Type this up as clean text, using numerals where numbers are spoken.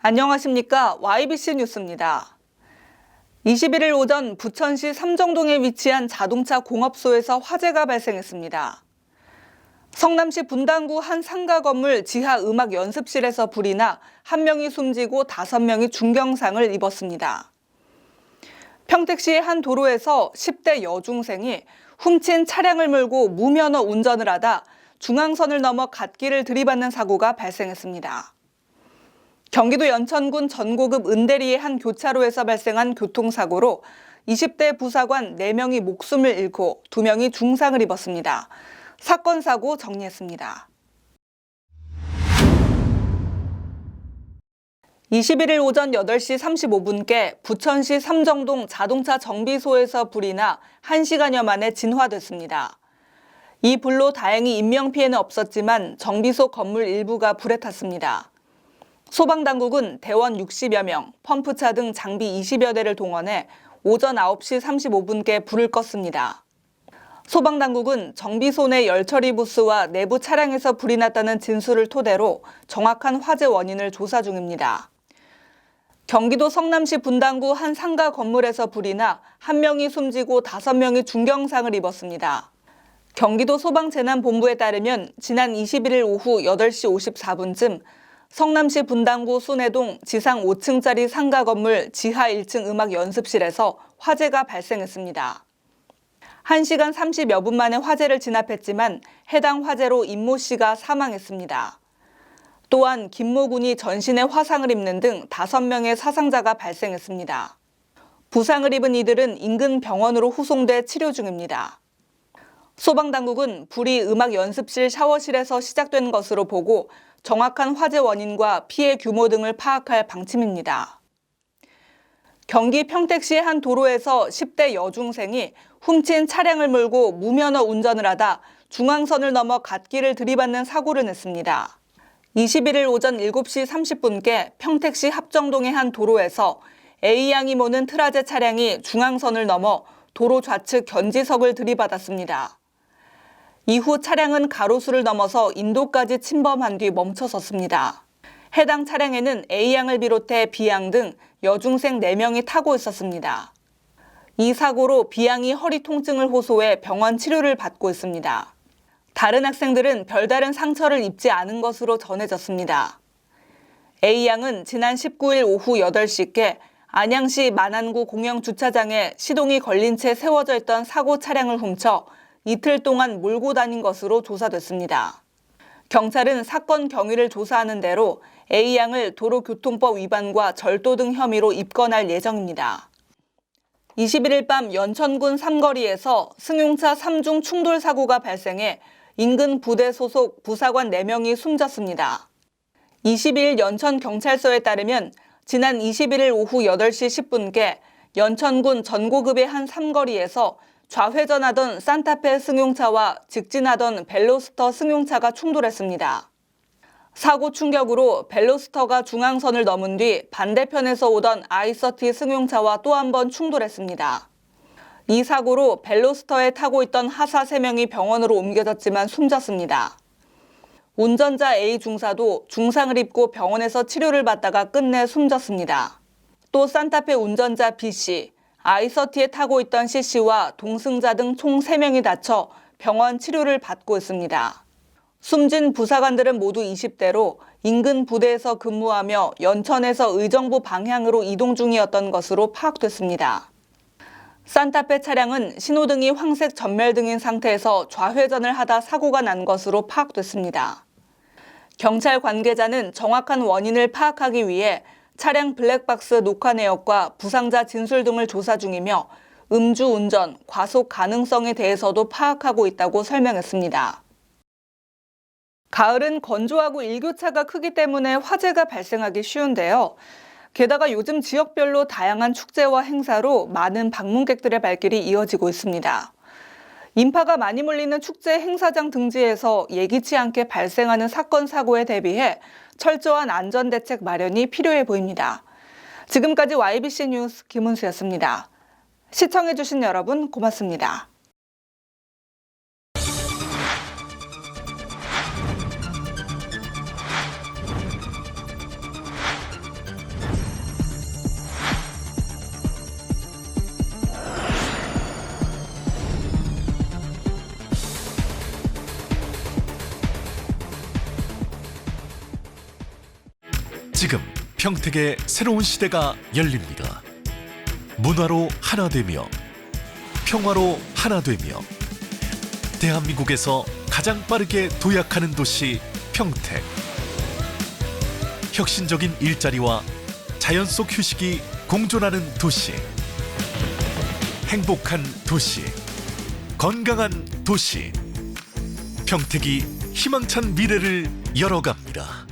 안녕하십니까. YBC 뉴스입니다. 21일 오전 부천시 삼정동에 위치한 자동차 공업소에서 화재가 발생했습니다. 성남시 분당구 한 상가 건물 지하 음악 연습실에서 불이 나 1명이 숨지고 5명이 중경상을 입었습니다. 평택시의 한 도로에서 10대 여중생이 훔친 차량을 몰고 무면허 운전을 하다 중앙선을 넘어 갓길을 들이받는 사고가 발생했습니다. 경기도 연천군 전고급 은대리의 한 교차로에서 발생한 교통사고로 20대 부사관 4명이 목숨을 잃고 2명이 중상을 입었습니다. 사건 사고 정리했습니다. 21일 오전 8시 35분께 부천시 삼정동 자동차 정비소에서 불이 나 1시간여 만에 진화됐습니다. 이 불로 다행히 인명피해는 없었지만 정비소 건물 일부가 불에 탔습니다. 소방당국은 대원 60여 명, 펌프차 등 장비 20여 대를 동원해 오전 9시 35분께 불을 껐습니다. 소방당국은 정비소 내 열처리 부스와 내부 차량에서 불이 났다는 진술을 토대로 정확한 화재 원인을 조사 중입니다. 경기도 성남시 분당구 한 상가 건물에서 불이 나 1명이 숨지고 5명이 중경상을 입었습니다. 경기도 소방재난본부에 따르면 지난 21일 오후 8시 54분쯤 성남시 분당구 순회동 지상 5층짜리 상가 건물 지하 1층 음악 연습실에서 화재가 발생했습니다. 1시간 30여 분 만에 화재를 진압했지만 해당 화재로 임모 씨가 사망했습니다. 또한 김모 군이 전신에 화상을 입는 등 5명의 사상자가 발생했습니다. 부상을 입은 이들은 인근 병원으로 후송돼 치료 중입니다. 소방당국은 불이 음악 연습실 샤워실에서 시작된 것으로 보고 정확한 화재 원인과 피해 규모 등을 파악할 방침입니다. 경기 평택시의 한 도로에서 10대 여중생이 훔친 차량을 몰고 무면허 운전을 하다 중앙선을 넘어 갓길을 들이받는 사고를 냈습니다. 21일 오전 7시 30분께 평택시 합정동의 한 도로에서 A양이 모는 트라제 차량이 중앙선을 넘어 도로 좌측 견지석을 들이받았습니다. 이후 차량은 가로수를 넘어서 인도까지 침범한 뒤 멈춰섰습니다. 해당 차량에는 A양을 비롯해 B양 등 여중생 4명이 타고 있었습니다. 이 사고로 B양이 허리 통증을 호소해 병원 치료를 받고 있습니다. 다른 학생들은 별다른 상처를 입지 않은 것으로 전해졌습니다. A양은 지난 19일 오후 8시께 안양시 만안구 공영주차장에 시동이 걸린 채 세워져 있던 사고 차량을 훔쳐 이틀 동안 몰고 다닌 것으로 조사됐습니다. 경찰은 사건 경위를 조사하는 대로 A양을 도로교통법 위반과 절도 등 혐의로 입건할 예정입니다. 21일 밤 연천군 삼거리에서 승용차 3중 충돌 사고가 발생해 인근 부대 소속 부사관 4명이 숨졌습니다. 22일 연천경찰서에 따르면 지난 21일 오후 8시 10분께 연천군 전고급의 한 삼거리에서 좌회전하던 산타페 승용차와 직진하던 벨로스터 승용차가 충돌했습니다. 사고 충격으로 벨로스터가 중앙선을 넘은 뒤 반대편에서 오던 i30 승용차와 또 한 번 충돌했습니다. 이 사고로 벨로스터에 타고 있던 하사 3명이 병원으로 옮겨졌지만 숨졌습니다. 운전자 A 중사도 중상을 입고 병원에서 치료를 받다가 끝내 숨졌습니다. 또 산타페 운전자 B씨, i30에 타고 있던 C씨와 동승자 등 총 3명이 다쳐 병원 치료를 받고 있습니다. 숨진 부사관들은 모두 20대로 인근 부대에서 근무하며 연천에서 의정부 방향으로 이동 중이었던 것으로 파악됐습니다. 산타페 차량은 신호등이 황색 전멸등인 상태에서 좌회전을 하다 사고가 난 것으로 파악됐습니다. 경찰 관계자는 정확한 원인을 파악하기 위해 차량 블랙박스 녹화 내역과 부상자 진술 등을 조사 중이며 음주운전, 과속 가능성에 대해서도 파악하고 있다고 설명했습니다. 가을은 건조하고 일교차가 크기 때문에 화재가 발생하기 쉬운데요. 게다가 요즘 지역별로 다양한 축제와 행사로 많은 방문객들의 발길이 이어지고 있습니다. 인파가 많이 몰리는 축제 행사장 등지에서 예기치 않게 발생하는 사건, 사고에 대비해 철저한 안전대책 마련이 필요해 보입니다. 지금까지 YBC 뉴스 김은수였습니다. 시청해주신 여러분 고맙습니다. 지금 평택의 새로운 시대가 열립니다. 문화로 하나 되며 평화로 하나 되며 대한민국에서 가장 빠르게 도약하는 도시 평택. 혁신적인 일자리와 자연 속 휴식이 공존하는 도시. 행복한 도시. 건강한 도시. 평택이 희망찬 미래를 열어갑니다.